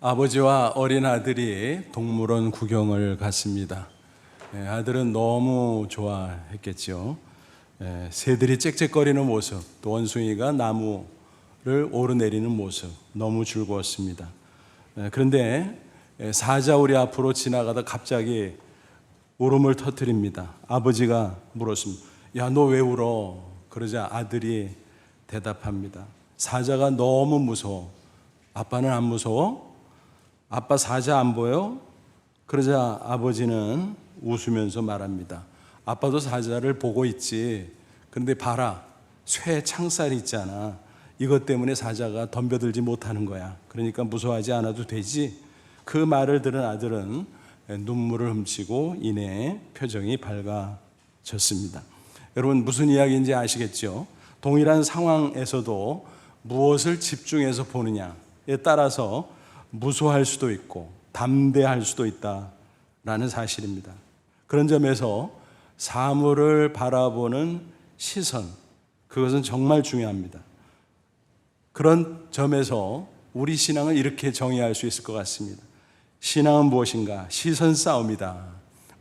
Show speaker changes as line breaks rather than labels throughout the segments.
아버지와 어린 아들이 동물원 구경을 갔습니다. 아들은 너무 좋아했겠죠. 새들이 짹짹거리는 모습, 또 원숭이가 나무를 오르내리는 모습, 너무 즐거웠습니다. 그런데 사자 우리 앞으로 지나가다 갑자기 울음을 터뜨립니다. 아버지가 물었습니다. 야, 너 왜 울어? 그러자 아들이 대답합니다. 사자가 너무 무서워. 아빠는 안 무서워? 아빠 사자 안 보여? 그러자 아버지는 웃으면서 말합니다. 아빠도 사자를 보고 있지. 그런데 봐라, 쇠 창살이 있잖아. 이것 때문에 사자가 덤벼들지 못하는 거야. 그러니까 무서워하지 않아도 되지. 그 말을 들은 아들은 눈물을 훔치고 이내 표정이 밝아졌습니다. 여러분, 무슨 이야기인지 아시겠죠? 동일한 상황에서도 무엇을 집중해서 보느냐에 따라서 무서워할 수도 있고 담대할 수도 있다라는 사실입니다. 그런 점에서 사물을 바라보는 시선, 그것은 정말 중요합니다. 그런 점에서 우리 신앙을 이렇게 정의할 수 있을 것 같습니다. 신앙은 무엇인가? 시선 싸움이다.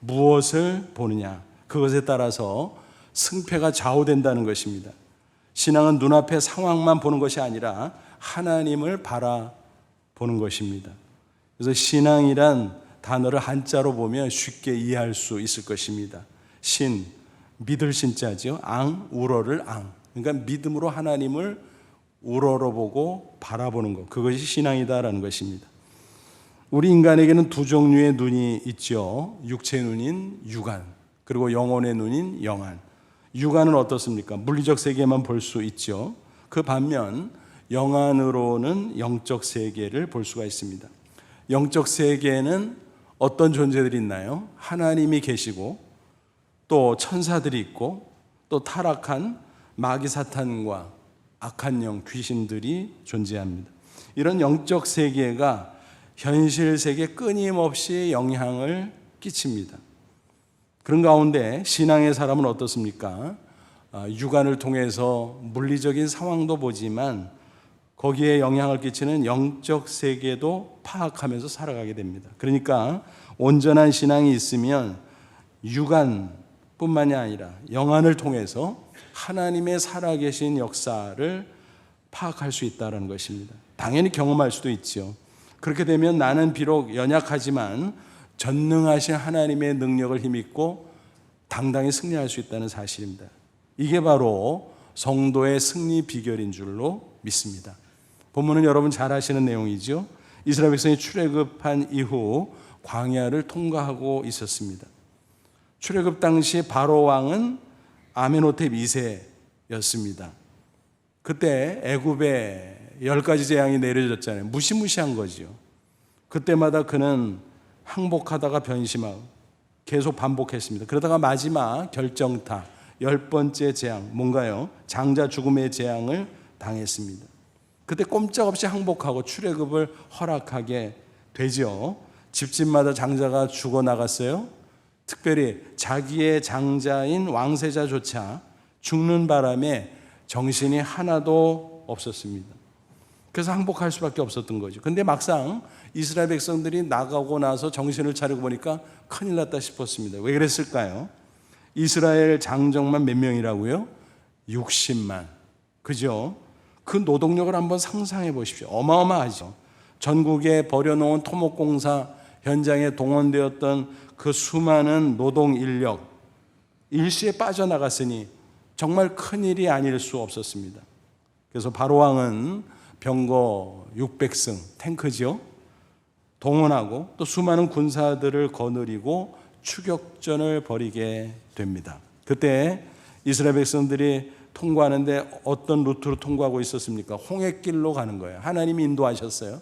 무엇을 보느냐? 그것에 따라서 승패가 좌우된다는 것입니다. 신앙은 눈앞의 상황만 보는 것이 아니라 하나님을 바라보는 것입니다. 그래서 신앙이란 단어를 한자로 보면 쉽게 이해할 수 있을 것입니다. 신, 믿을 신자죠. 앙, 우러를 앙. 그러니까 믿음으로 하나님을 우러러보고 바라보는 것, 그것이 신앙이다라는 것입니다. 우리 인간에게는 두 종류의 눈이 있죠. 육체의 눈인 육안, 그리고 영혼의 눈인 영안. 육안은 어떻습니까? 물리적 세계만 볼 수 있죠. 그 반면 영안으로는 영적 세계를 볼 수가 있습니다. 영적 세계에는 어떤 존재들이 있나요? 하나님이 계시고 또 천사들이 있고 또 타락한 마귀 사탄과 악한 영, 귀신들이 존재합니다. 이런 영적 세계가 현실 세계에 끊임없이 영향을 끼칩니다. 그런 가운데 신앙의 사람은 어떻습니까? 육안을 통해서 물리적인 상황도 보지만 거기에 영향을 끼치는 영적 세계도 파악하면서 살아가게 됩니다. 그러니까 온전한 신앙이 있으면 육안뿐만이 아니라 영안을 통해서 하나님의 살아계신 역사를 파악할 수 있다는 것입니다. 당연히 경험할 수도 있죠. 그렇게 되면 나는 비록 연약하지만 전능하신 하나님의 능력을 힘입고 당당히 승리할 수 있다는 사실입니다. 이게 바로 성도의 승리 비결인 줄로 믿습니다. 본문은 여러분 잘 아시는 내용이죠. 이스라엘 백성이 출애굽한 이후 광야를 통과하고 있었습니다. 출애굽 당시 바로 왕은 아멘호텝 2세였습니다. 그때 애굽에 10가지 재앙이 내려졌잖아요. 무시무시한 거죠. 그때마다 그는 항복하다가 변심하고 계속 반복했습니다. 그러다가 마지막 결정타 10번째 재앙, 뭔가요? 장자 죽음의 재앙을 당했습니다. 그때 꼼짝없이 항복하고 출애굽을 허락하게 되죠. 집집마다 장자가 죽어나갔어요. 특별히 자기의 장자인 왕세자조차 죽는 바람에 정신이 하나도 없었습니다. 그래서 항복할 수밖에 없었던 거죠. 근데 막상 이스라엘 백성들이 나가고 나서 정신을 차리고 보니까 큰일 났다 싶었습니다. 왜 그랬을까요? 이스라엘 장정만 몇 명이라고요? 60만. 그죠? 그 노동력을 한번 상상해 보십시오. 어마어마하죠. 전국에 버려놓은 토목공사 현장에 동원되었던 그 수많은 노동 인력, 일시에 빠져나갔으니 정말 큰일이 아닐 수 없었습니다. 그래서 바로왕은 병거 600승, 탱크죠, 동원하고 또 수많은 군사들을 거느리고 추격전을 벌이게 됩니다. 그때 이스라엘 백성들이 통과하는데 어떤 루트로 통과하고 있었습니까? 홍해길로 가는 거예요. 하나님이 인도하셨어요.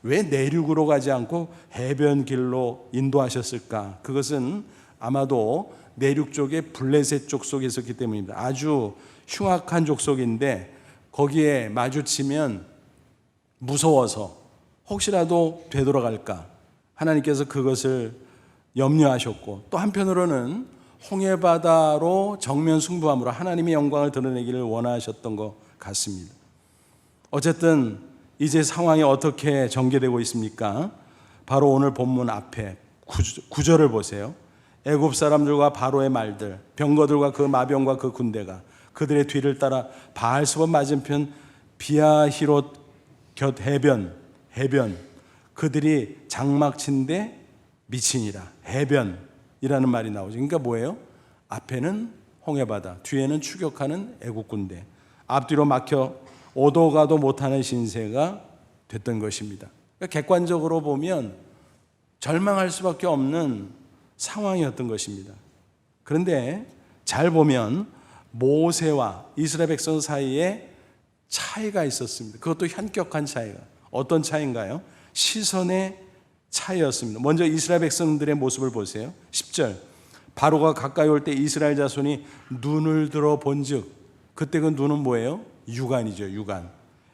왜 내륙으로 가지 않고 해변길로 인도하셨을까? 그것은 아마도 내륙 쪽에 블레셋 족속에 있었기 때문입니다. 아주 흉악한 족속인데 거기에 마주치면 무서워서 혹시라도 되돌아갈까? 하나님께서 그것을 염려하셨고, 또 한편으로는 홍해바다로 정면 승부함으로 하나님의 영광을 드러내기를 원하셨던 것 같습니다. 어쨌든 이제 상황이 어떻게 전개되고 있습니까? 바로 오늘 본문 앞에 구절을 보세요. 애굽 사람들과 바로의 말들, 병거들과 그 마병과 그 군대가 그들의 뒤를 따라 바알스본 맞은편 비아히롯 곁 해변 그들이 장막친데 미치니라. 해변이라는 말이 나오죠. 그러니까 뭐예요? 앞에는 홍해바다, 뒤에는 추격하는 애국 군대, 앞뒤로 막혀 오도 가도 못하는 신세가 됐던 것입니다. 그러니까 객관적으로 보면 절망할 수밖에 없는 상황이었던 것입니다. 그런데 잘 보면 모세와 이스라엘 백성 사이에 차이가 있었습니다. 그것도 현격한 차이가. 어떤 차이인가요? 시선의 차이였습니다. 먼저 이스라엘 백성들의 모습을 보세요. 10절. 바로가 가까이 올 때 이스라엘 자손이 눈을 들어 본즉, 그때 그 눈은 뭐예요? 유관이죠. 유관.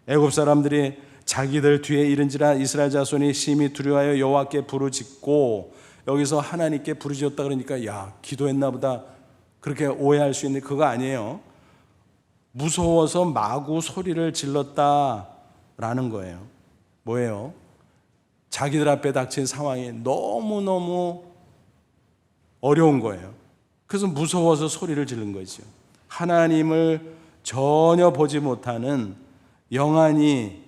애굽 사람들이 자기들 뒤에 이른지라 이스라엘 자손이 심히 두려워하여 여호와께 부르짖고, 여기서 하나님께 부르짖었다 그러니까 야, 기도했나 보다 그렇게 오해할 수 있는데 그거 아니에요. 무서워서 마구 소리를 질렀다라는 거예요. 뭐예요? 자기들 앞에 닥친 상황이 너무너무 어려운 거예요. 그래서 무서워서 소리를 지른 거죠. 하나님을 전혀 보지 못하는 영안이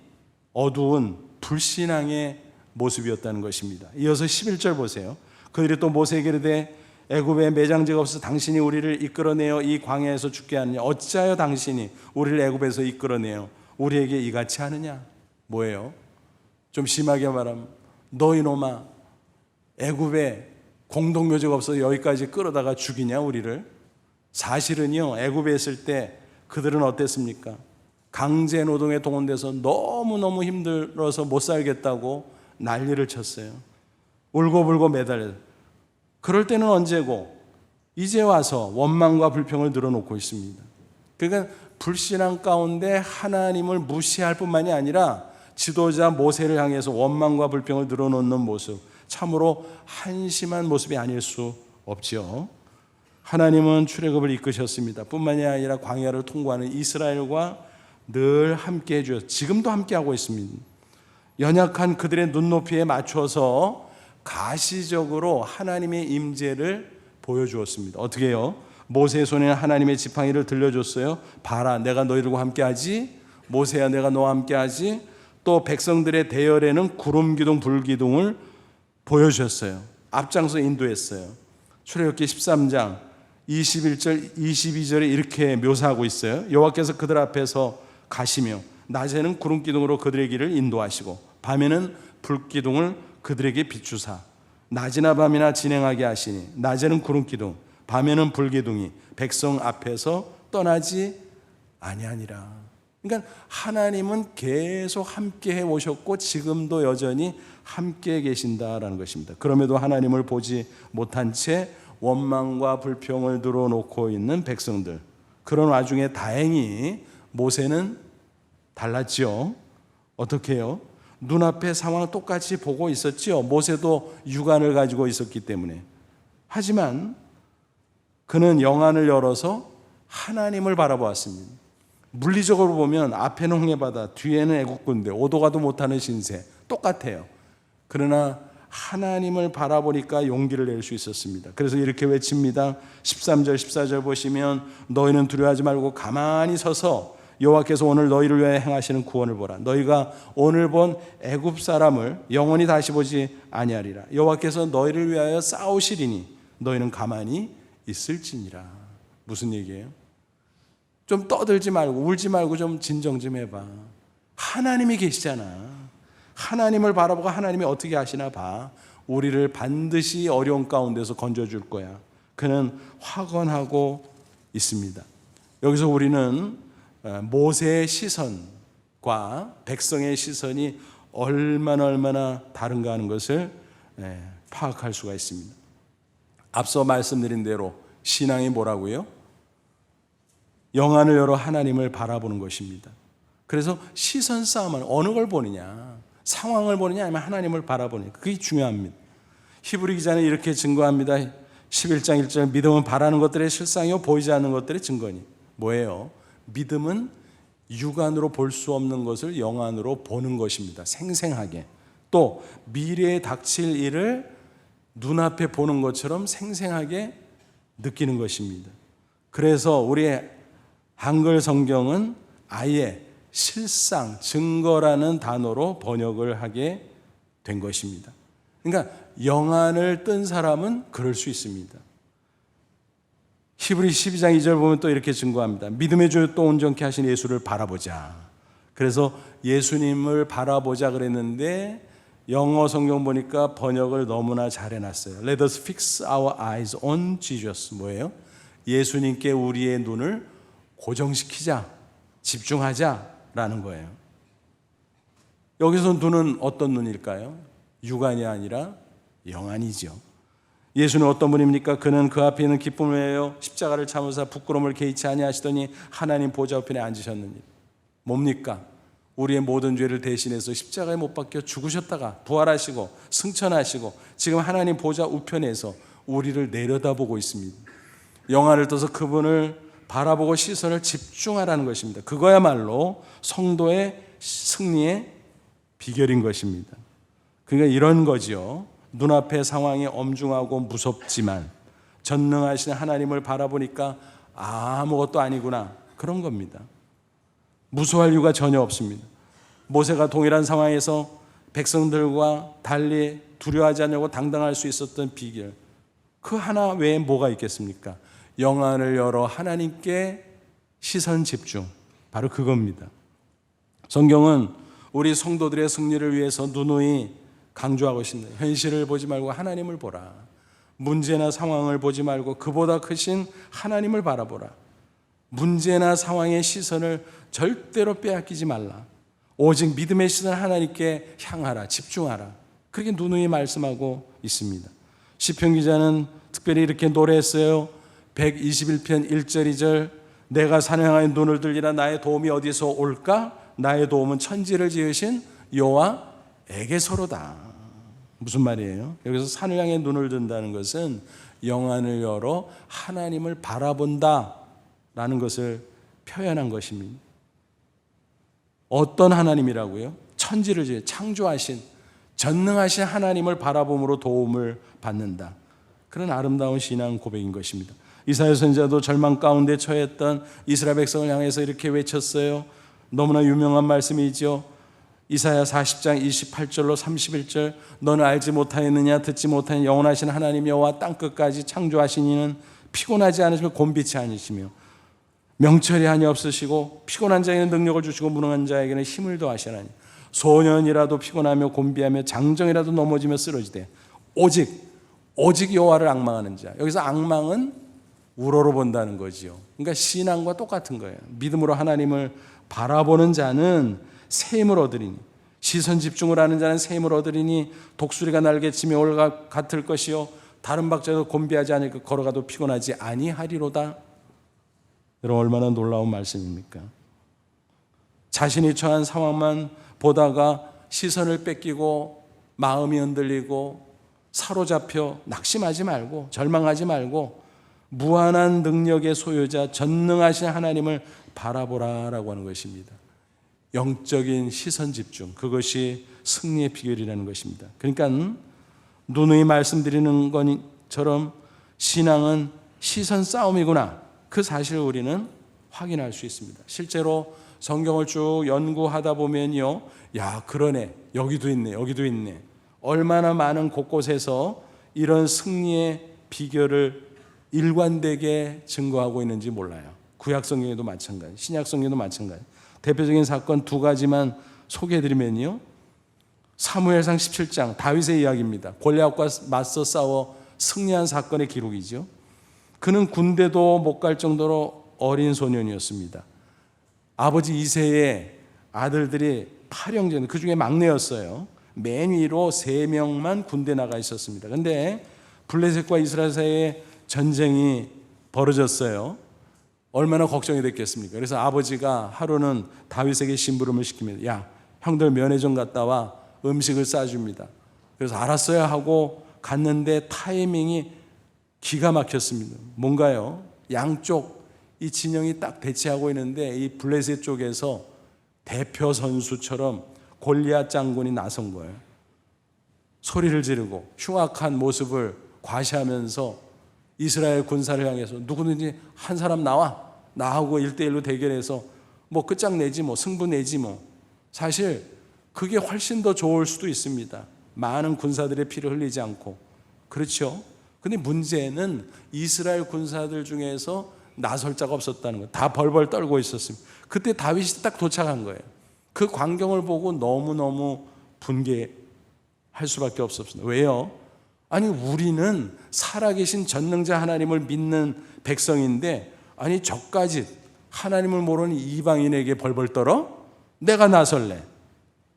어두운 불신앙의 모습이었다는 것입니다. 이어서 11절 보세요. 그들이 또 모세에게 이르되 애굽에 매장지가 없어서 당신이 우리를 이끌어내어 이 광야에서 죽게 하느냐? 어찌하여 당신이 우리를 애굽에서 이끌어내어 우리에게 이같이 하느냐? 뭐예요? 좀 심하게 말하면 너 이놈아, 애굽에 공동묘지가 없어서 여기까지 끌어다가 죽이냐 우리를? 사실은요, 애굽에 있을 때 그들은 어땠습니까? 강제 노동에 동원돼서 너무너무 힘들어서 못 살겠다고 난리를 쳤어요. 울고불고 매달려. 그럴 때는 언제고? 이제 와서 원망과 불평을 늘어놓고 있습니다. 그러니까 불신앙 가운데 하나님을 무시할 뿐만이 아니라 지도자 모세를 향해서 원망과 불평을 늘어놓는 모습, 참으로 한심한 모습이 아닐 수 없죠. 하나님은 출애굽을 이끄셨습니다. 뿐만이 아니라 광야를 통과하는 이스라엘과 늘 함께 해주셔서 지금도 함께하고 있습니다. 연약한 그들의 눈높이에 맞춰서 가시적으로 하나님의 임재를 보여주었습니다. 어떻게 해요? 모세의 손에는 하나님의 지팡이를 들려줬어요. 봐라, 내가 너희들과 함께하지. 모세야, 내가 너와 함께하지. 또 백성들의 대열에는 구름 기둥, 불 기둥을 보여주셨어요. 앞장서 인도했어요. 출애굽기 13장 21절, 22절에 이렇게 묘사하고 있어요. 여호와께서 그들 앞에서 가시며 낮에는 구름 기둥으로 그들의 길을 인도하시고 밤에는 불 기둥을 그들에게 비추사 낮이나 밤이나 진행하게 하시니 낮에는 구름 기둥, 밤에는 불 기둥이 백성 앞에서 떠나지 아니하니라. 그러니까 하나님은 계속 함께 해 오셨고 지금도 여전히 함께 계신다라는 것입니다. 그럼에도 하나님을 보지 못한 채 원망과 불평을 늘어놓고 있는 백성들. 그런 와중에 다행히 모세는 달랐죠. 어떻게 해요? 눈앞의 상황을 똑같이 보고 있었죠. 모세도 육안을 가지고 있었기 때문에. 하지만 그는 영안을 열어서 하나님을 바라보았습니다. 물리적으로 보면 앞에는 홍해바다, 뒤에는 애국군대, 오도 가도 못하는 신세, 똑같아요. 그러나 하나님을 바라보니까 용기를 낼 수 있었습니다. 그래서 이렇게 외칩니다. 13절 14절 보시면 너희는 두려워하지 말고 가만히 서서 여호와께서 오늘 너희를 위하여 행하시는 구원을 보라. 너희가 오늘 본 애굽 사람을 영원히 다시 보지 아니하리라. 여호와께서 너희를 위하여 싸우시리니 너희는 가만히 있을지니라. 무슨 얘기예요? 좀 떠들지 말고 울지 말고 좀 진정 좀 해봐. 하나님이 계시잖아. 하나님을 바라보고 하나님이 어떻게 하시나 봐. 우리를 반드시 어려운 가운데서 건져줄 거야. 그는 확언하고 있습니다. 여기서 우리는 모세의 시선과 백성의 시선이 얼마나 다른가 하는 것을 파악할 수가 있습니다. 앞서 말씀드린 대로 신앙이 뭐라고요? 영안을 열어 하나님을 바라보는 것입니다. 그래서 시선 싸움은 어느 걸 보느냐, 상황을 보느냐 아니면 하나님을 바라보느냐, 그게 중요합니다. 히브리 기자는 이렇게 증거합니다. 11장 1절, 믿음은 바라는 것들의 실상이요 보이지 않는 것들의 증거니. 뭐예요? 믿음은 육안으로 볼 수 없는 것을 영안으로 보는 것입니다. 생생하게. 또 미래에 닥칠 일을 눈앞에 보는 것처럼 생생하게 느끼는 것입니다. 그래서 우리의 한글 성경은 아예 실상, 증거라는 단어로 번역을 하게 된 것입니다. 그러니까 영안을 뜬 사람은 그럴 수 있습니다. 히브리 12장 2절 보면 또 이렇게 증거합니다. 믿음의 주 또 온전케 하신 예수를 바라보자. 그래서 예수님을 바라보자 그랬는데 영어 성경 보니까 번역을 너무나 잘 해놨어요. Let us fix our eyes on Jesus. 뭐예요? 예수님께 우리의 눈을 고정시키자, 집중하자라는 거예요. 여기서 눈은 어떤 눈일까요? 육안이 아니라 영안이죠. 예수는 어떤 분입니까? 그는 그 앞에 있는 기쁨을 위하여 십자가를 참으사 부끄러움을 개의치 아니하시더니 하나님 보좌 우편에 앉으셨느니. 뭡니까? 우리의 모든 죄를 대신해서 십자가에 못 박혀 죽으셨다가 부활하시고 승천하시고 지금 하나님 보좌 우편에서 우리를 내려다보고 있습니다. 영안을 떠서 그분을 바라보고 시선을 집중하라는 것입니다. 그거야말로 성도의 승리의 비결인 것입니다. 그러니까 이런 거지요. 눈앞의 상황이 엄중하고 무섭지만 전능하신 하나님을 바라보니까 아무것도 아니구나, 그런 겁니다. 무서워할 이유가 전혀 없습니다. 모세가 동일한 상황에서 백성들과 달리 두려워하지 않냐고 당당할 수 있었던 비결, 그 하나 외에 뭐가 있겠습니까? 영안을 열어 하나님께 시선 집중, 바로 그겁니다. 성경은 우리 성도들의 승리를 위해서 누누이 강조하고 있습니다. 현실을 보지 말고 하나님을 보라. 문제나 상황을 보지 말고 그보다 크신 하나님을 바라보라. 문제나 상황의 시선을 절대로 빼앗기지 말라. 오직 믿음의 시선 하나님께 향하라, 집중하라. 그렇게 누누이 말씀하고 있습니다. 시편 기자는 특별히 이렇게 노래했어요. 121편 1절 2절 내가 산을 향하여 눈을 들리라. 나의 도움이 어디서 올까? 나의 도움은 천지를 지으신 여호와에게서로다. 무슨 말이에요? 여기서 산을 향해 눈을 든다는 것은 영안을 열어 하나님을 바라본다 라는 것을 표현한 것입니다. 어떤 하나님이라고요? 천지를 창조하신 전능하신 하나님을 바라봄으로 도움을 받는다. 그런 아름다운 신앙 고백인 것입니다. 이사야 선지자도 절망 가운데 처했던 이스라엘 백성을 향해서 이렇게 외쳤어요. 너무나 유명한 말씀이죠. 이사야 40장 28절로 31절 너는 알지 못하였느냐 듣지 못하였느냐 영원하신 하나님 여호와 땅끝까지 창조하신 이는 피곤하지 않으시며 곤비치 않으시며 명철이 한이 없으시고 피곤한 자에게는 능력을 주시고 무능한 자에게는 힘을 더하시나니 소년이라도 피곤하며 곤비하며 장정이라도 넘어지며 쓰러지되 오직 여호와를 앙망하는 자. 여기서 앙망은 우러러 본다는 거지요. 그러니까 신앙과 똑같은 거예요. 믿음으로 하나님을 바라보는 자는 새 힘을 얻으리니 시선 집중을 하는 자는 새 힘을 얻으리니 독수리가 날개치며 올과 같을 것이요 다른 박자도 곤비하지 않으니까 걸어가도 피곤하지 아니하리로다. 여러분 얼마나 놀라운 말씀입니까? 자신이 처한 상황만 보다가 시선을 뺏기고 마음이 흔들리고 사로잡혀 낙심하지 말고 절망하지 말고 무한한 능력의 소유자 전능하신 하나님을 바라보라라고 하는 것입니다. 영적인 시선 집중, 그것이 승리의 비결이라는 것입니다. 그러니까 누누이 말씀드리는 것처럼 신앙은 시선 싸움이구나, 그 사실을 우리는 확인할 수 있습니다. 실제로 성경을 쭉 연구하다 보면요, 야 그러네, 여기도 있네, 여기도 있네. 얼마나 많은 곳곳에서 이런 승리의 비결을 일관되게 증거하고 있는지 몰라요. 구약 성경에도 마찬가지, 신약 성경에도 마찬가지. 대표적인 사건 두 가지만 소개해드리면요, 사무엘상 17장 다윗의 이야기입니다. 골리앗과 맞서 싸워 승리한 사건의 기록이죠. 그는 군대도 못 갈 정도로 어린 소년이었습니다. 아버지 이새의 아들들이 8형제, 그 중에 막내였어요. 맨 위로 3명만 군대 나가 있었습니다. 그런데 블레셋과 이스라엘 사이에 전쟁이 벌어졌어요. 얼마나 걱정이 됐겠습니까? 그래서 아버지가 하루는 다윗에게 심부름을 시킵니다. 야, 형들 면회좀 갔다 와, 음식을 싸줍니다. 그래서 알았어야 하고 갔는데 타이밍이 기가 막혔습니다. 뭔가요? 양쪽 이 진영이 딱 대치하고 있는데 이 블레셋 쪽에서 대표 선수처럼 골리앗 장군이 나선 거예요. 소리를 지르고 흉악한 모습을 과시하면서 이스라엘 군사를 향해서 누구든지 한 사람 나하고 1대1로 대결해서 뭐 끝장내지 뭐 승부 내지 뭐. 사실 그게 훨씬 더 좋을 수도 있습니다. 많은 군사들의 피를 흘리지 않고. 그렇죠? 근데 문제는 이스라엘 군사들 중에서 나설 자가 없었다는 거예요. 다 벌벌 떨고 있었습니다. 그때 다윗이 딱 도착한 거예요. 그 광경을 보고 너무너무 분개할 수밖에 없었습니다. 왜요? 아니 우리는 살아계신 전능자 하나님을 믿는 백성인데 아니 저까지 하나님을 모르는 이방인에게 벌벌 떨어? 내가 나설래.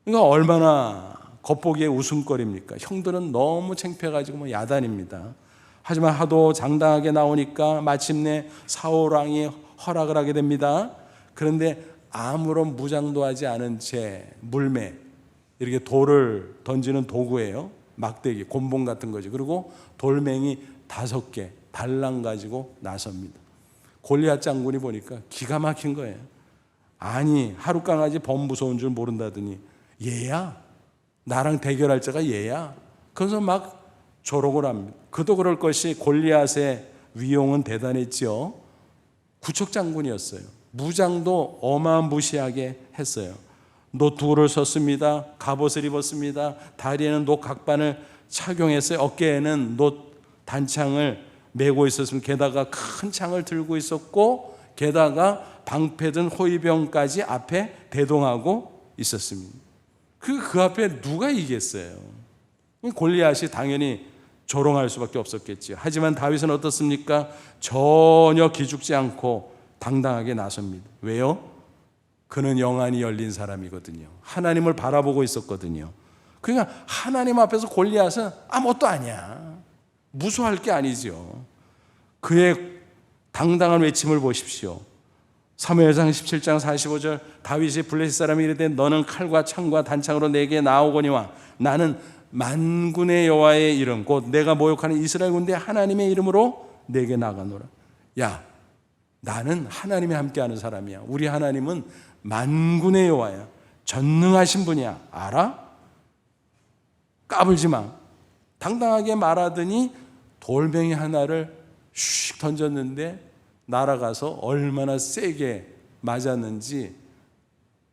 그러니까 얼마나 겉보기에 웃음거리입니까? 형들은 너무 창피해가지고 뭐 야단입니다. 하지만 하도 장당하게 나오니까 마침내 사울 왕이 허락을 하게 됩니다. 그런데 아무런 무장도 하지 않은 채 물매, 이렇게 돌을 던지는 도구예요. 막대기, 곤봉 같은 거지. 그리고 돌멩이 5개 달랑 가지고 나섭니다. 골리앗 장군이 보니까 기가 막힌 거예요. 아니 하룻강아지 범 무서운 줄 모른다더니 얘야? 나랑 대결할 자가 얘야? 그래서 막 조롱을 합니다. 그도 그럴 것이 골리앗의 위용은 대단했죠. 구척 장군이었어요. 무장도 어마무시하게 했어요. 노투구를 썼습니다. 갑옷을 입었습니다. 다리에는 노 각반을 착용했어요. 어깨에는 노 단창을 메고 있었습니다. 게다가 큰 창을 들고 있었고 게다가 방패든 호위병까지 앞에 대동하고 있었습니다. 그 앞에 누가 이겼어요? 골리앗이 당연히 조롱할 수밖에 없었겠죠. 하지만 다윗은 어떻습니까? 전혀 기죽지 않고 당당하게 나섭니다. 왜요? 그는 영안이 열린 사람이거든요. 하나님을 바라보고 있었거든요. 그러니까 하나님 앞에서 골리앗은 아무것도 아니야. 무수할 게 아니죠. 그의 당당한 외침을 보십시오. 사무엘상 17장 45절 다윗이 블레셋 사람이 이르되 너는 칼과 창과 단창으로 내게 나오거니와 나는 만군의 여호와의 이름 곧 내가 모욕하는 이스라엘 군대 하나님의 이름으로 내게 나가노라. 야, 나는 하나님이 함께하는 사람이야. 우리 하나님은 만군의 여호와야. 전능하신 분이야. 알아? 까불지 마. 당당하게 말하더니 돌멩이 하나를 슉 던졌는데 날아가서 얼마나 세게 맞았는지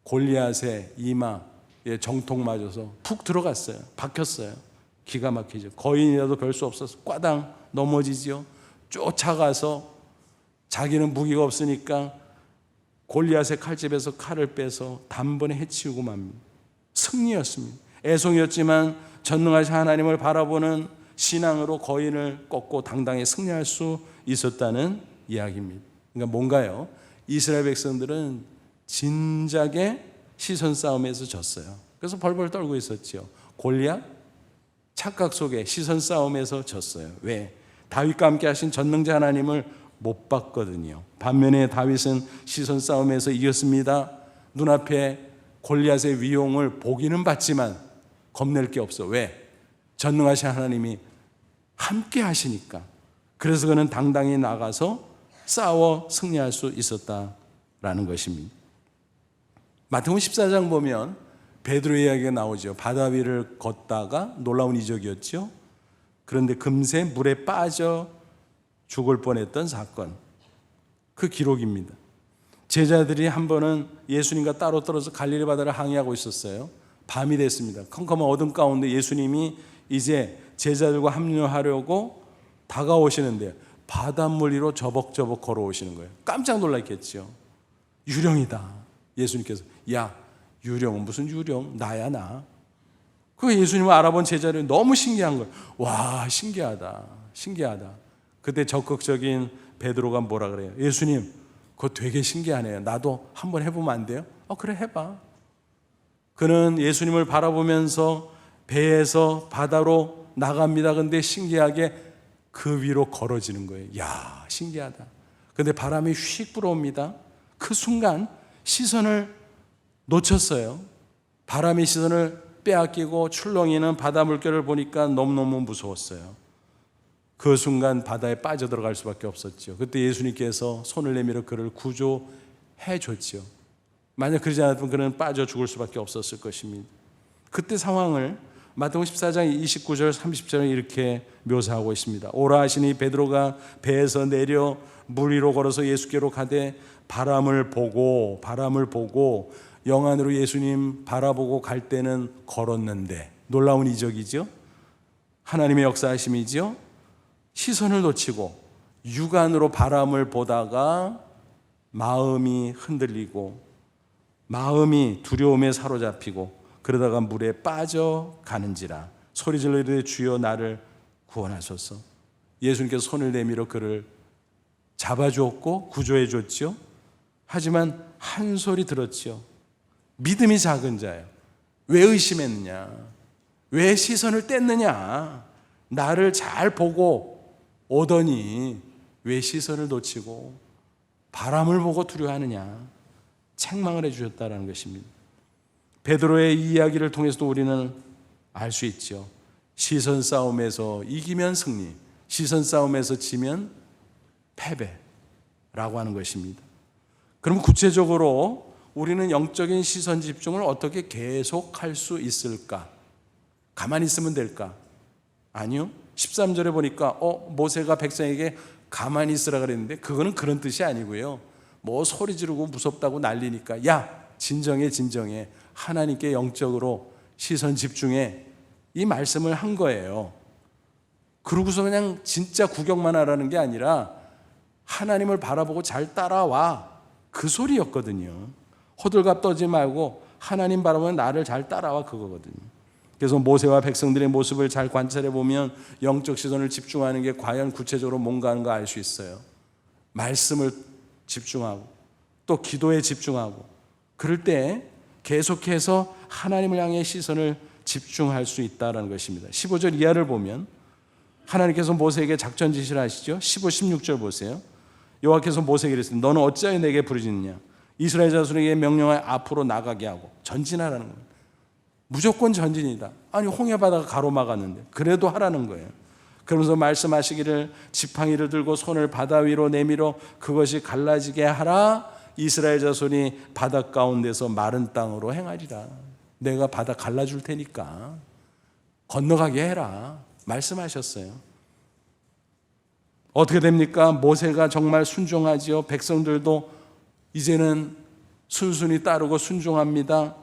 골리앗의 이마에 정통 맞아서 푹 들어갔어요. 박혔어요. 기가 막히죠. 거인이라도 별 수 없어서 꽈당 넘어지죠. 쫓아가서 자기는 무기가 없으니까 골리앗의 칼집에서 칼을 빼서 단번에 해치우고 맙니다. 승리였습니다. 애송이었지만 전능하신 하나님을 바라보는 신앙으로 거인을 꺾고 당당히 승리할 수 있었다는 이야기입니다. 그러니까 뭔가요? 이스라엘 백성들은 진작에 시선 싸움에서 졌어요. 그래서 벌벌 떨고 있었죠. 골리앗 착각 속에 시선 싸움에서 졌어요. 왜? 다윗과 함께 하신 전능자 하나님을 못 봤거든요. 반면에 다윗은 시선 싸움에서 이겼습니다. 눈앞에 골리앗의 위용을 보기는 봤지만 겁낼 게 없어. 왜? 전능하신 하나님이 함께 하시니까. 그래서 그는 당당히 나가서 싸워 승리할 수 있었다라는 것입니다. 마태복음 14장 보면 베드로 이야기가 나오죠. 바다 위를 걷다가 놀라운 이적이었죠. 그런데 금세 물에 빠져 죽을 뻔했던 사건, 그 기록입니다. 제자들이 한 번은 예수님과 따로 떨어져 갈릴리 바다를 항해하고 있었어요. 밤이 됐습니다. 컴컴한 어둠 가운데 예수님이 이제 제자들과 합류하려고 다가오시는데 바닷물 위로 저벅저벅 걸어오시는 거예요. 깜짝 놀랐겠죠. 유령이다. 예수님께서 야, 유령은 무슨 유령? 나야 나. 그 예수님을 알아본 제자들이 너무 신기한 거예요. 와, 신기하다. 신기하다. 그때 적극적인 베드로가 뭐라 그래요? 예수님, 그거 되게 신기하네요. 나도 한번 해보면 안 돼요? 그래, 해봐. 그는 예수님을 바라보면서 배에서 바다로 나갑니다. 근데 신기하게 그 위로 걸어지는 거예요. 야, 신기하다. 근데 바람이 휙 불어옵니다. 그 순간 시선을 놓쳤어요. 바람이 시선을 빼앗기고 출렁이는 바다 물결을 보니까 너무너무 무서웠어요. 그 순간 바다에 빠져들어갈 수밖에 없었죠. 그때 예수님께서 손을 내밀어 그를 구조해 줬죠. 만약 그러지 않았으면 그는 빠져 죽을 수밖에 없었을 것입니다. 그때 상황을 마태복음 14장 29절 30절에 이렇게 묘사하고 있습니다. 오라 하시니 베드로가 배에서 내려 물 위로 걸어서 예수께로 가되 바람을 보고 영안으로 예수님 바라보고 갈 때는 걸었는데, 놀라운 이적이죠. 하나님의 역사하심이죠. 시선을 놓치고 육안으로 바람을 보다가 마음이 흔들리고 마음이 두려움에 사로잡히고 그러다가 물에 빠져가는지라 소리질러 이르되 주여 나를 구원하소서. 예수님께서 손을 내밀어 그를 잡아주었고 구조해 줬죠. 하지만 한 소리 들었죠. 믿음이 작은 자요, 왜 의심했느냐, 왜 시선을 뗐느냐, 나를 잘 보고 오더니 왜 시선을 놓치고 바람을 보고 두려워하느냐, 책망을 해주셨다는 것입니다. 베드로의 이 이야기를 통해서도 우리는 알 수 있죠. 시선 싸움에서 이기면 승리, 시선 싸움에서 지면 패배라고 하는 것입니다. 그럼 구체적으로 우리는 영적인 시선 집중을 어떻게 계속할 수 있을까? 가만히 있으면 될까? 아니요. 13절에 보니까 모세가 백성에게 가만히 있으라 그랬는데 그거는 그런 뜻이 아니고요. 뭐 소리 지르고 무섭다고 난리니까 야 진정해 하나님께 영적으로 시선 집중해, 이 말씀을 한 거예요. 그러고서 그냥 진짜 구경만 하라는 게 아니라 하나님을 바라보고 잘 따라와, 그 소리였거든요. 호들갑 떠지 말고 하나님 바라보면 나를 잘 따라와, 그거거든요. 그래서 모세와 백성들의 모습을 잘 관찰해 보면 영적 시선을 집중하는 게 과연 구체적으로 뭔가 하는 거 알 수 있어요. 말씀을 집중하고 또 기도에 집중하고, 그럴 때 계속해서 하나님을 향해 시선을 집중할 수 있다는 것입니다. 15절 이하를 보면 하나님께서 모세에게 작전 지시를 하시죠. 15, 16절 보세요. 여호와께서 모세에게 이르시되 너는 어찌하여 내게 부르짖느냐, 이스라엘 자손에게 명령하여 앞으로 나가게 하고 전진하라는 거예요. 무조건 전진이다. 아니 홍해바다가 가로막았는데 그래도 하라는 거예요. 그러면서 말씀하시기를 지팡이를 들고 손을 바다 위로 내밀어 그것이 갈라지게 하라. 이스라엘 자손이 바다 가운데서 마른 땅으로 행하리라. 내가 바다 갈라줄 테니까 건너가게 해라 말씀하셨어요. 어떻게 됩니까? 모세가 정말 순종하지요. 백성들도 이제는 순순히 따르고 순종합니다.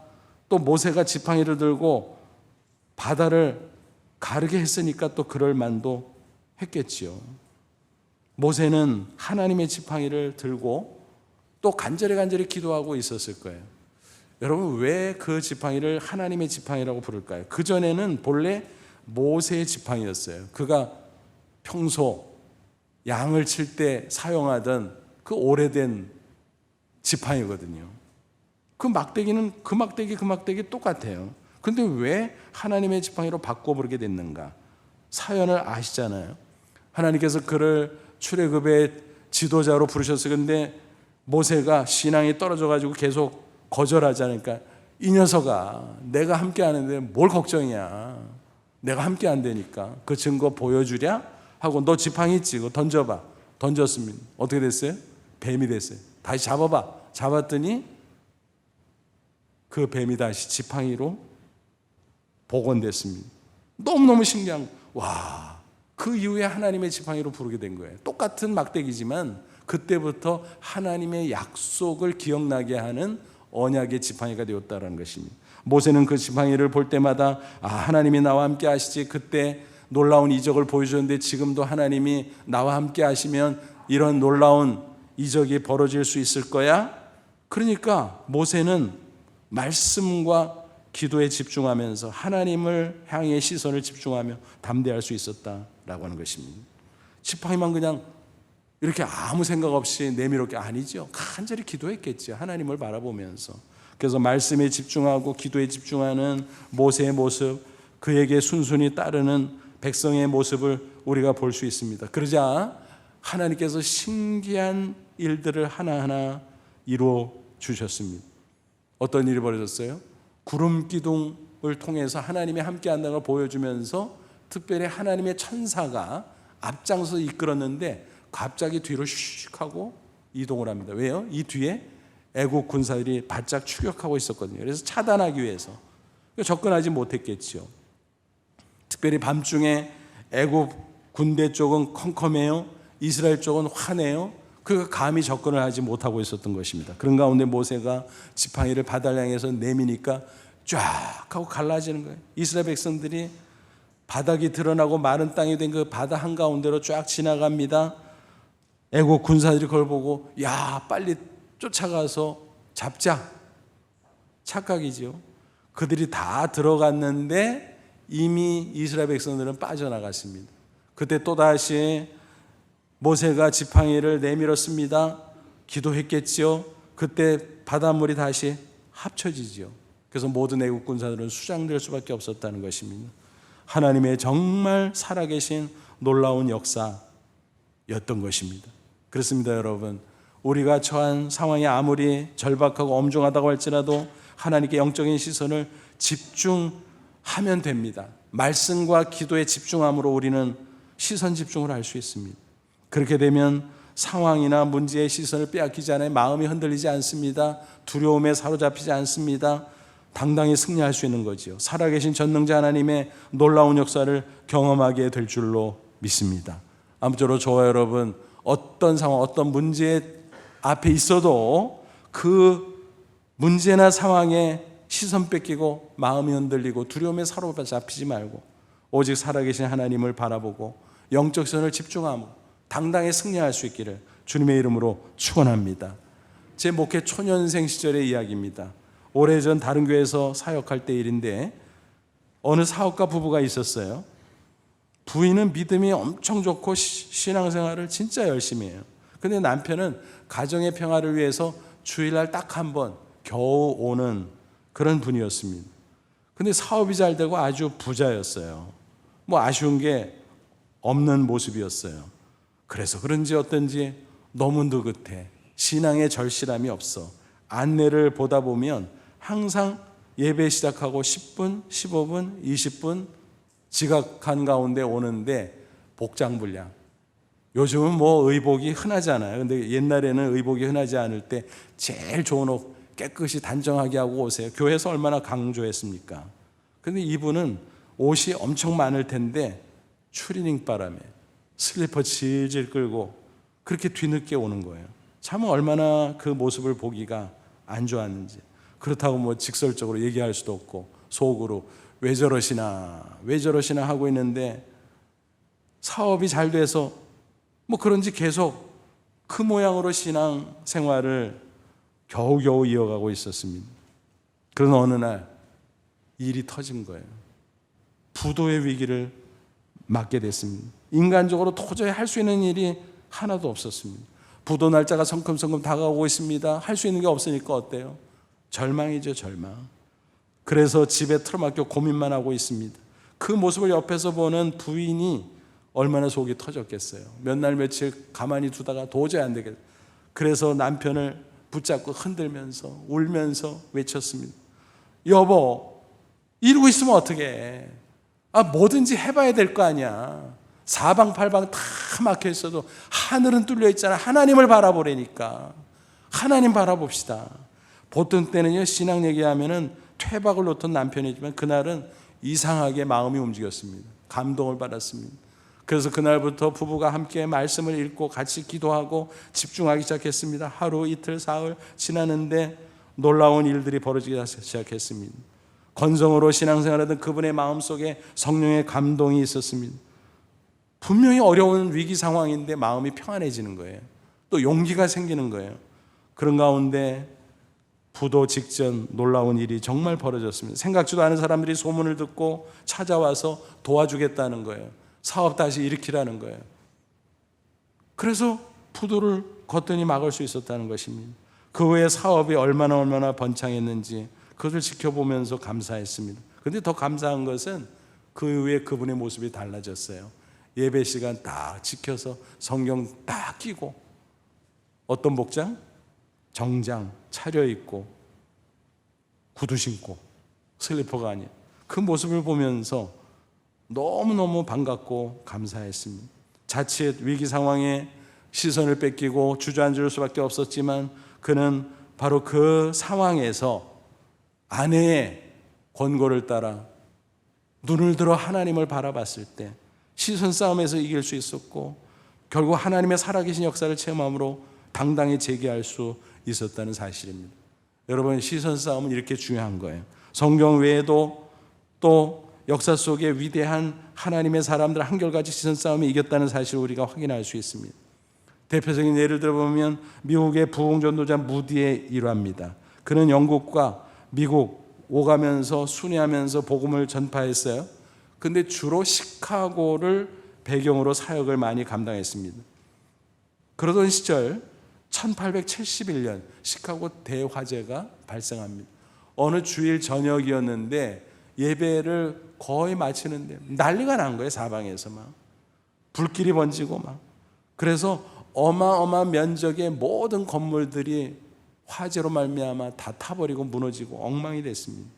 또 모세가 지팡이를 들고 바다를 가르게 했으니까 또 그럴 만도 했겠지요. 모세는 하나님의 지팡이를 들고 또 간절히 기도하고 있었을 거예요. 여러분, 왜 그 지팡이를 하나님의 지팡이라고 부를까요? 그전에는 본래 모세의 지팡이였어요. 그가 평소 양을 칠 때 사용하던 그 오래된 지팡이거든요. 그 막대기 똑같아요. 근데 왜 하나님의 지팡이로 바꿔 부르게 됐는가? 사연을 아시잖아요. 하나님께서 그를 출애굽의 지도자로 부르셨어요. 근데 모세가 신앙이 떨어져가지고 계속 거절하지 않으니까 이 녀석아, 내가 함께 하는데 뭘 걱정이야. 내가 함께 안 되니까 그 증거 보여주랴? 하고 너 지팡이 있지? 그거 던져봐. 던졌습니다. 어떻게 됐어요? 뱀이 됐어요. 다시 잡아봐. 잡았더니 그 뱀이 다시 지팡이로 복원됐습니다. 너무너무 신기한, 그 이후에 하나님의 지팡이로 부르게 된 거예요. 똑같은 막대기지만 그때부터 하나님의 약속을 기억나게 하는 언약의 지팡이가 되었다는 것입니다. 모세는 그 지팡이를 볼 때마다 하나님이 나와 함께 하시지, 그때 놀라운 이적을 보여주셨는데 지금도 하나님이 나와 함께 하시면 이런 놀라운 이적이 벌어질 수 있을 거야. 그러니까 모세는 말씀과 기도에 집중하면서 하나님을 향해 시선을 집중하며 담대할 수 있었다라고 하는 것입니다. 지팡이만 그냥 이렇게 아무 생각 없이 내밀었게 아니죠. 간절히 기도했겠죠. 하나님을 바라보면서. 그래서 말씀에 집중하고 기도에 집중하는 모세의 모습, 그에게 순순히 따르는 백성의 모습을 우리가 볼 수 있습니다. 그러자 하나님께서 신기한 일들을 하나하나 이루어 주셨습니다. 어떤 일이 벌어졌어요? 구름 기둥을 통해서 하나님이 함께 한다는 걸 보여주면서 특별히 하나님의 천사가 앞장서 이끌었는데 갑자기 뒤로 슉 하고 이동을 합니다. 왜요? 이 뒤에 애국 군사들이 바짝 추격하고 있었거든요. 그래서 차단하기 위해서 접근하지 못했겠죠. 특별히 밤중에 애국 군대 쪽은 컴컴해요. 이스라엘 쪽은 화내요. 그러니까 감히 접근을 하지 못하고 있었던 것입니다. 그런 가운데 모세가 지팡이를 바다를 향해서 내미니까 쫙 하고 갈라지는 거예요. 이스라엘 백성들이 바닥이 드러나고 마른 땅이 된 그 바다 한가운데로 쫙 지나갑니다. 애국 군사들이 그걸 보고 야 빨리 쫓아가서 잡자. 착각이죠. 그들이 다 들어갔는데 이미 이스라엘 백성들은 빠져나갔습니다. 그때 또다시 모세가 지팡이를 내밀었습니다. 기도했겠지요. 그때 바닷물이 다시 합쳐지지요. 그래서 모든 애국 군사들은 수장될 수밖에 없었다는 것입니다. 하나님의 정말 살아계신 놀라운 역사였던 것입니다. 그렇습니다, 여러분. 우리가 처한 상황이 아무리 절박하고 엄중하다고 할지라도 하나님께 영적인 시선을 집중하면 됩니다. 말씀과 기도에 집중함으로 우리는 시선 집중을 할 수 있습니다. 그렇게 되면 상황이나 문제의 시선을 빼앗기지 않아요. 마음이 흔들리지 않습니다. 두려움에 사로잡히지 않습니다. 당당히 승리할 수 있는 거지요. 살아계신 전능자 하나님의 놀라운 역사를 경험하게 될 줄로 믿습니다. 아무쪼록 저와 여러분 어떤 상황, 어떤 문제 앞에 있어도 그 문제나 상황에 시선 뺏기고 마음이 흔들리고 두려움에 사로잡히지 말고 오직 살아계신 하나님을 바라보고 영적 선을 집중하고 당당히 승리할 수 있기를 주님의 이름으로 축원합니다. 제 목회 초년생 시절의 이야기입니다. 오래전 다른 교회에서 사역할 때 일인데 어느 사업가 부부가 있었어요. 부인은 믿음이 엄청 좋고 신앙생활을 진짜 열심히 해요. 근데 남편은 가정의 평화를 위해서 주일날 딱 한 번 겨우 오는 그런 분이었습니다. 근데 사업이 잘 되고 아주 부자였어요. 뭐 아쉬운 게 없는 모습이었어요. 그래서 그런지 어떤지 너무 느긋해. 신앙의 절실함이 없어. 안내를 보다 보면 항상 예배 시작하고 10분, 15분, 20분 지각한 가운데 오는데 복장불량. 요즘은 뭐 의복이 흔하잖아요. 근데 옛날에는 의복이 흔하지 않을 때 제일 좋은 옷 깨끗이 단정하게 하고 오세요. 교회에서 얼마나 강조했습니까? 근데 이분은 옷이 엄청 많을 텐데 추리닝 바람에 슬리퍼 질질 끌고 그렇게 뒤늦게 오는 거예요. 참 얼마나 그 모습을 보기가 안 좋았는지. 그렇다고 뭐 직설적으로 얘기할 수도 없고 속으로 왜 저러시나 하고 있는데 사업이 잘 돼서 뭐 그런지 계속 그 모양으로 신앙 생활을 겨우겨우 이어가고 있었습니다. 그런 어느 날 일이 터진 거예요. 부도의 위기를 맞게 됐습니다. 인간적으로 도저히 할 수 있는 일이 하나도 없었습니다. 부도 날짜가 성큼성큼 다가오고 있습니다. 할 수 있는 게 없으니까 어때요? 절망이죠, 절망. 그래서 집에 틀어막혀 고민만 하고 있습니다. 그 모습을 옆에서 보는 부인이 얼마나 속이 터졌겠어요. 몇 날 며칠 가만히 두다가 도저히 안 되겠어요. 그래서 남편을 붙잡고 흔들면서 울면서 외쳤습니다. 여보, 이러고 있으면 어떡해. 뭐든지 해봐야 될 거 아니야. 사방팔방 다 막혀 있어도 하늘은 뚫려 있잖아. 하나님을 바라보라니까. 하나님 바라봅시다. 보통 때는요, 신앙 얘기하면은 퇴박을 놓던 남편이지만 그날은 이상하게 마음이 움직였습니다. 감동을 받았습니다. 그래서 그날부터 부부가 함께 말씀을 읽고 같이 기도하고 집중하기 시작했습니다. 하루, 이틀, 사흘 지나는데 놀라운 일들이 벌어지기 시작했습니다. 건성으로 신앙생활하던 그분의 마음속에 성령의 감동이 있었습니다. 분명히 어려운 위기 상황인데 마음이 평안해지는 거예요. 또 용기가 생기는 거예요. 그런 가운데 부도 직전 놀라운 일이 정말 벌어졌습니다. 생각지도 않은 사람들이 소문을 듣고 찾아와서 도와주겠다는 거예요. 사업 다시 일으키라는 거예요. 그래서 부도를 거뜬히 막을 수 있었다는 것입니다. 그 후에 사업이 얼마나 번창했는지 그것을 지켜보면서 감사했습니다. 그런데 더 감사한 것은 그 후에 그분의 모습이 달라졌어요. 예배 시간 딱 지켜서 성경 딱 끼고 어떤 복장? 정장 차려입고 구두 신고 슬리퍼가 아니에요. 그 모습을 보면서 너무너무 반갑고 감사했습니다. 자칫 위기 상황에 시선을 뺏기고 주저앉을 수밖에 없었지만 그는 바로 그 상황에서 아내의 권고를 따라 눈을 들어 하나님을 바라봤을 때 시선 싸움에서 이길 수 있었고 결국 하나님의 살아계신 역사를 체험함으로 당당히 재기할 수 있었다는 사실입니다. 여러분, 시선 싸움은 이렇게 중요한 거예요. 성경 외에도 또 역사 속에 위대한 하나님의 사람들 한결같이 시선 싸움에 이겼다는 사실을 우리가 확인할 수 있습니다. 대표적인 예를 들어보면 미국의 부흥 전도자 무디의 일화입니다. 그는 영국과 미국 오가면서 순회하면서 복음을 전파했어요. 근데 주로 시카고를 배경으로 사역을 많이 감당했습니다. 그러던 시절 1871년 시카고 대화재가 발생합니다. 어느 주일 저녁이었는데 예배를 거의 마치는데 난리가 난 거예요. 사방에서 막 불길이 번지고 막. 그래서 어마어마한 면적의 모든 건물들이 화재로 말미암아 다 타버리고 무너지고 엉망이 됐습니다.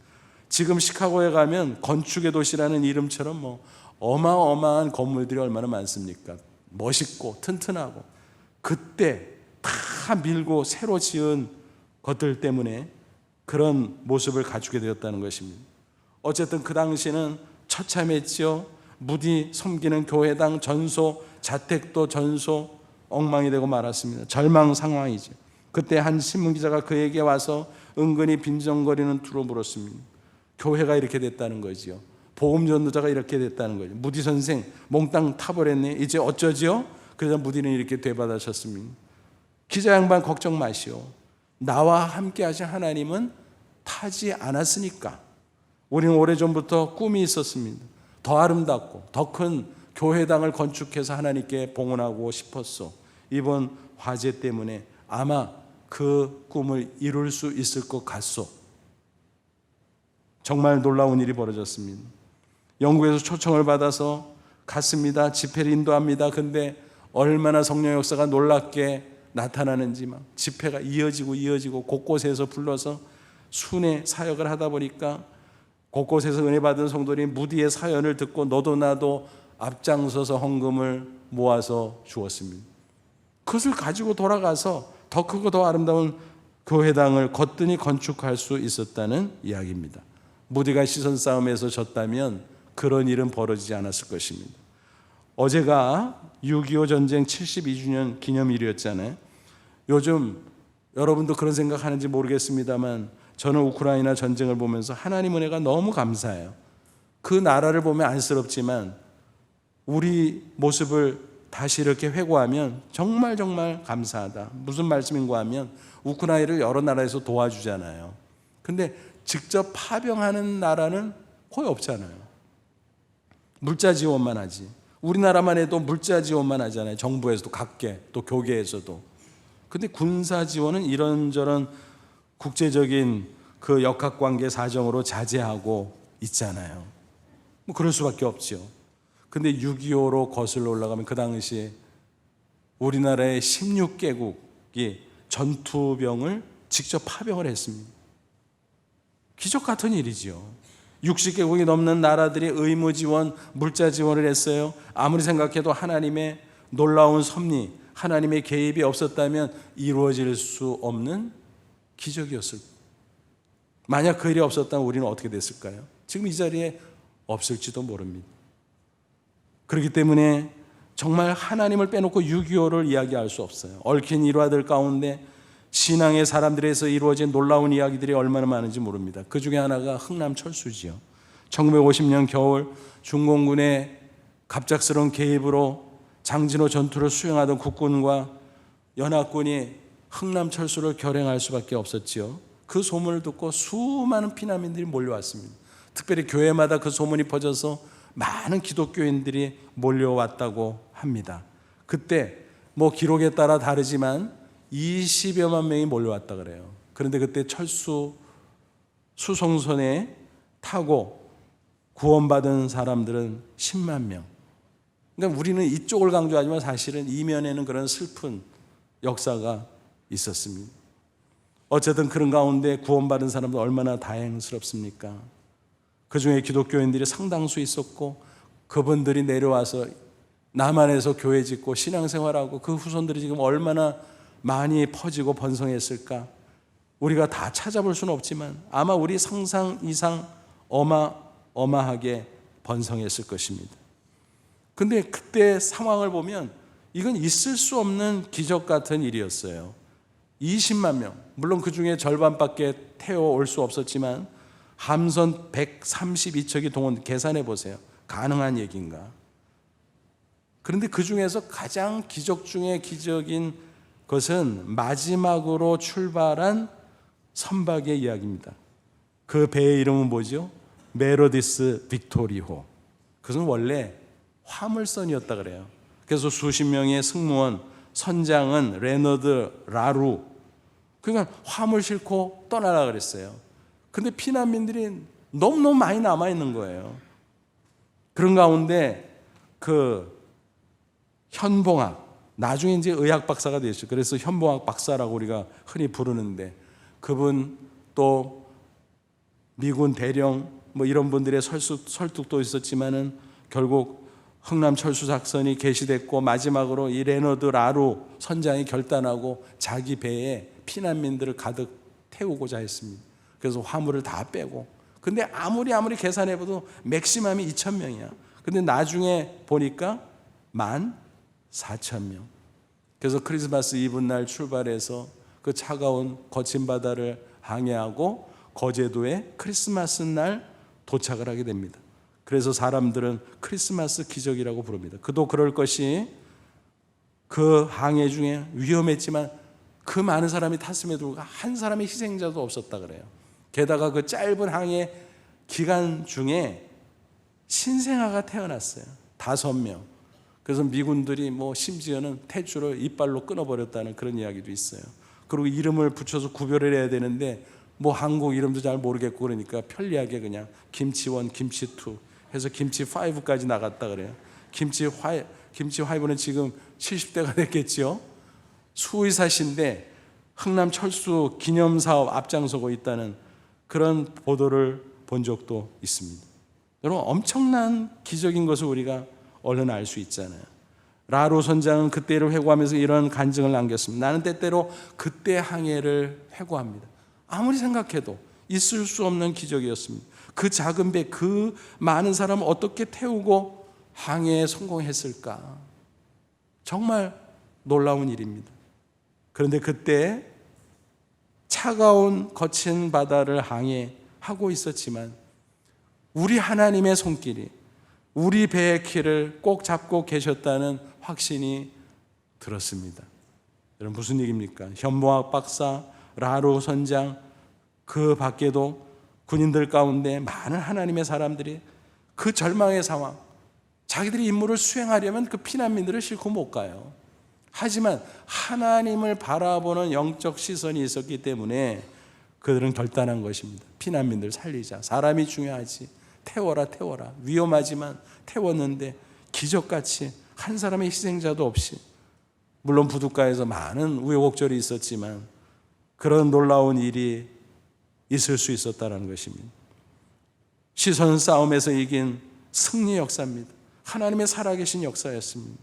지금 시카고에 가면 건축의 도시라는 이름처럼 뭐 어마어마한 건물들이 얼마나 많습니까? 멋있고 튼튼하고. 그때 다 밀고 새로 지은 것들 때문에 그런 모습을 갖추게 되었다는 것입니다. 어쨌든 그 당시는 처참했지요. 무디 섬기는 교회당 전소, 자택도 전소, 엉망이 되고 말았습니다. 절망 상황이죠. 그때 한 신문기자가 그에게 와서 은근히 빈정거리는 투로 물었습니다. 교회가 이렇게 됐다는 거지요. 복음전도자가 이렇게 됐다는 거죠. 무디 선생 몽땅 타버렸네. 이제 어쩌지요? 그래서 무디는 이렇게 되받으셨습니다. 기자 양반 걱정 마시오. 나와 함께 하신 하나님은 타지 않았으니까. 우리는 오래전부터 꿈이 있었습니다. 더 아름답고 더 큰 교회당을 건축해서 하나님께 봉헌하고 싶었소. 이번 화재 때문에 아마 그 꿈을 이룰 수 있을 것 같소. 정말 놀라운 일이 벌어졌습니다. 영국에서 초청을 받아서 갔습니다. 집회를 인도합니다. 근데 얼마나 성령 역사가 놀랍게 나타나는지 막 집회가 이어지고 곳곳에서 불러서 순회 사역을 하다 보니까 곳곳에서 은혜 받은 성도들이 무디의 사연을 듣고 너도 나도 앞장서서 헌금을 모아서 주었습니다. 그것을 가지고 돌아가서 더 크고 더 아름다운 교회당을 거뜬히 건축할 수 있었다는 이야기입니다. 무디가 시선 싸움에서 졌다면 그런 일은 벌어지지 않았을 것입니다. 어제가 6.25 전쟁 72주년 기념일이었잖아요. 요즘 여러분도 그런 생각하는지 모르겠습니다만 저는 우크라이나 전쟁을 보면서 하나님 은혜가 너무 감사해요. 그 나라를 보면 안쓰럽지만 우리 모습을 다시 이렇게 회고하면 정말 감사하다. 무슨 말씀인가 하면 우크라이나를 여러 나라에서 도와주잖아요. 근데 직접 파병하는 나라는 거의 없잖아요. 물자 지원만 하지. 우리나라만 해도 물자 지원만 하잖아요. 정부에서도 각계 또 교계에서도. 근데 군사 지원은 이런저런 국제적인 그 역학관계 사정으로 자제하고 있잖아요. 뭐 그럴 수밖에 없죠. 근데 6.25로 거슬러 올라가면 그 당시에 우리나라의 16개국이 전투병을 직접 파병을 했습니다. 기적 같은 일이죠. 60개국이 넘는 나라들이 의무 지원, 물자 지원을 했어요. 아무리 생각해도 하나님의 놀라운 섭리, 하나님의 개입이 없었다면 이루어질 수 없는 기적이었을 거예요. 만약 그 일이 없었다면 우리는 어떻게 됐을까요? 지금 이 자리에 없을지도 모릅니다. 그렇기 때문에 정말 하나님을 빼놓고 6.25를 이야기할 수 없어요. 얽힌 일화들 가운데 신앙의 사람들에서 이루어진 놀라운 이야기들이 얼마나 많은지 모릅니다. 그 중에 하나가 흥남철수지요. 1950년 겨울 중공군의 갑작스러운 개입으로 장진호 전투를 수행하던 국군과 연합군이 흥남철수를 결행할 수밖에 없었지요. 그 소문을 듣고 수많은 피난민들이 몰려왔습니다. 특별히 교회마다 그 소문이 퍼져서 많은 기독교인들이 몰려왔다고 합니다. 그때 뭐 기록에 따라 다르지만 20여만 명이 몰려왔다 그래요. 그런데 그때 철수 수송선에 타고 구원받은 사람들은 10만 명. 그러니까 우리는 이쪽을 강조하지만 사실은 이면에는 그런 슬픈 역사가 있었습니다. 어쨌든 그런 가운데 구원받은 사람들 얼마나 다행스럽습니까? 그 중에 기독교인들이 상당수 있었고 그분들이 내려와서 남한에서 교회 짓고 신앙생활하고 그 후손들이 지금 얼마나 많이 퍼지고 번성했을까. 우리가 다 찾아볼 수는 없지만 아마 우리 상상 이상 어마어마하게 번성했을 것입니다. 근데 그때 상황을 보면 이건 있을 수 없는 기적 같은 일이었어요. 20만 명, 물론 그 중에 절반밖에 태워올 수 없었지만 함선 132척이 동원, 계산해 보세요. 가능한 얘기인가? 그런데 그 중에서 가장 기적 중에 기적인 것은 마지막으로 출발한 선박의 이야기입니다. 그 배의 이름은 뭐죠? 메로디스 빅토리호. 그것은 원래 화물선이었다 그래요. 그래서 수십 명의 승무원, 선장은 레너드 라루, 그러니까 화물 싣고 떠나라 그랬어요. 근데 피난민들이 너무너무 많이 남아있는 거예요. 그런 가운데 그 현봉학, 나중에 이제 의학 박사가 되었죠. 그래서 현봉학 박사라고 우리가 흔히 부르는데, 그분 또 미군 대령 뭐 이런 분들의 설득도 있었지만은 결국 흥남 철수 작전이 개시됐고 마지막으로 이 레너드 라루 선장이 결단하고 자기 배에 피난민들을 가득 태우고자 했습니다. 그래서 화물을 다 빼고, 근데 아무리 계산해봐도 맥시멈이 2,000명이야. 근데 나중에 보니까 14,000명. 그래서 크리스마스 이브날 출발해서 그 차가운 거친 바다를 항해하고 거제도에 크리스마스 날 도착을 하게 됩니다. 그래서 사람들은 크리스마스 기적이라고 부릅니다. 그도 그럴 것이 그 항해 중에 위험했지만 그 많은 사람이 탔음에도 한 사람의 희생자도 없었다 그래요. 게다가 그 짧은 항해 기간 중에 신생아가 태어났어요. 5명. 그래서 미군들이 뭐 심지어는 탯줄을 이빨로 끊어버렸다는 그런 이야기도 있어요. 그리고 이름을 붙여서 구별을 해야 되는데 뭐 한국 이름도 잘 모르겠고 그러니까 편리하게 그냥 김치1, 김치2 해서 김치5까지 나갔다 그래요. 김치5는 지금 70대가 됐겠죠. 수의사신데 흥남 철수 기념사업 앞장서고 있다는 그런 보도를 본 적도 있습니다. 여러분, 엄청난 기적인 것을 우리가 얼른 알 수 있잖아요. 라루 선장은 그때를 회고하면서 이런 간증을 남겼습니다. 나는 때때로 그때 항해를 회고합니다. 아무리 생각해도 있을 수 없는 기적이었습니다. 그 작은 배, 그 많은 사람을 어떻게 태우고 항해에 성공했을까? 정말 놀라운 일입니다. 그런데 그때 차가운 거친 바다를 항해하고 있었지만 우리 하나님의 손길이 우리 배의 키를 꼭 잡고 계셨다는 확신이 들었습니다. 여러분, 무슨 얘기입니까? 현봉학 박사, 라루 선장, 그 밖에도 군인들 가운데 많은 하나님의 사람들이 그 절망의 상황, 자기들이 임무를 수행하려면 그 피난민들을 싣고 못 가요. 하지만 하나님을 바라보는 영적 시선이 있었기 때문에 그들은 결단한 것입니다. 피난민들 살리자. 사람이 중요하지. 태워라. 위험하지만 태웠는데 기적같이 한 사람의 희생자도 없이, 물론 부둣가에서 많은 우여곡절이 있었지만 그런 놀라운 일이 있을 수 있었다는 것입니다. 시선 싸움에서 이긴 승리 역사입니다. 하나님의 살아계신 역사였습니다.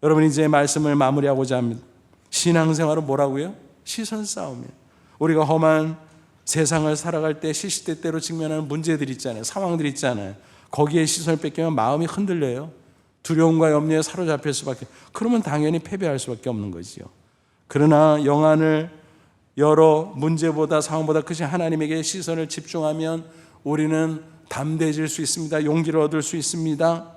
여러분, 이제 말씀을 마무리하고자 합니다. 신앙생활은 뭐라고요? 시선 싸움이에요. 우리가 험한 세상을 살아갈 때 시시때때로 직면하는 문제들이 있잖아요. 상황들이 있잖아요. 거기에 시선을 뺏기면 마음이 흔들려요. 두려움과 염려에 사로잡힐 수밖에, 그러면 당연히 패배할 수밖에 없는 거지요. 그러나 영안을 여러 문제보다 상황보다 크신 하나님에게 시선을 집중하면 우리는 담대해질 수 있습니다. 용기를 얻을 수 있습니다.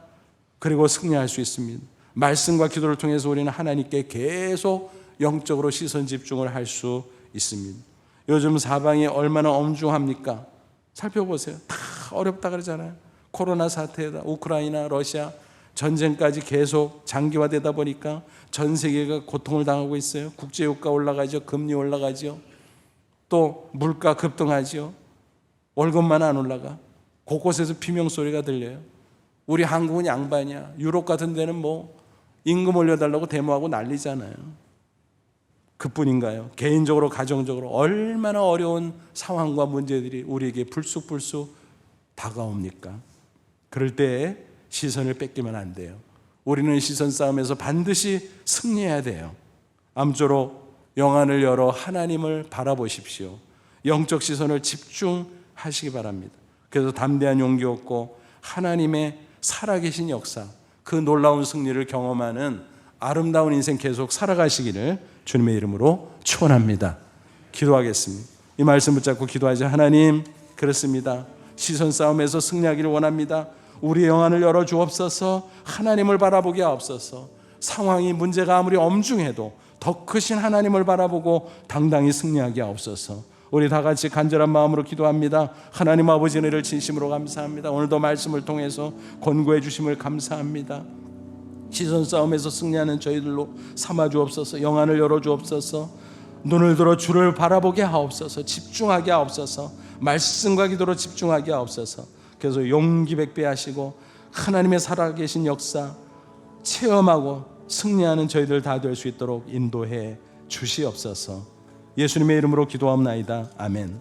그리고 승리할 수 있습니다. 말씀과 기도를 통해서 우리는 하나님께 계속 영적으로 시선 집중을 할 수 있습니다. 요즘 사방이 얼마나 엄중합니까? 살펴보세요. 다 어렵다 그러잖아요. 코로나 사태다, 우크라이나, 러시아 전쟁까지 계속 장기화되다 보니까 전 세계가 고통을 당하고 있어요. 국제유가 올라가죠. 금리 올라가죠. 또 물가 급등하죠. 월급만 안 올라가. 곳곳에서 비명소리가 들려요. 우리 한국은 양반이야. 유럽 같은 데는 뭐 임금 올려달라고 데모하고 난리잖아요. 그뿐인가요? 개인적으로, 가정적으로 얼마나 어려운 상황과 문제들이 우리에게 불쑥불쑥 다가옵니까? 그럴 때 시선을 뺏기면 안 돼요. 우리는 시선 싸움에서 반드시 승리해야 돼요. 아무쪼록 영안을 열어 하나님을 바라보십시오. 영적 시선을 집중하시기 바랍니다. 그래서 담대한 용기 얻고 하나님의 살아계신 역사, 그 놀라운 승리를 경험하는 아름다운 인생 계속 살아가시기를 주님의 이름으로 축원합니다. 기도하겠습니다. 이 말씀 붙잡고 기도하자. 하나님, 그렇습니다. 시선 싸움에서 승리하기를 원합니다. 우리의 영안을 열어 주옵소서. 하나님을 바라보게 하옵소서. 상황이 문제가 아무리 엄중해도 더 크신 하나님을 바라보고 당당히 승리하게 하옵소서. 우리 다 같이 간절한 마음으로 기도합니다. 하나님 아버지 은혜를 진심으로 감사합니다. 오늘도 말씀을 통해서 권고해 주심을 감사합니다. 시선 싸움에서 승리하는 저희들로 삼아 주옵소서. 영안을 열어 주옵소서. 눈을 들어 주를 바라보게 하옵소서. 집중하게 하옵소서. 말씀과 기도로 집중하게 하옵소서. 그래서 용기 백배하시고 하나님의 살아계신 역사 체험하고 승리하는 저희들 다 될 수 있도록 인도해 주시옵소서. 예수님의 이름으로 기도하옵나이다. 아멘.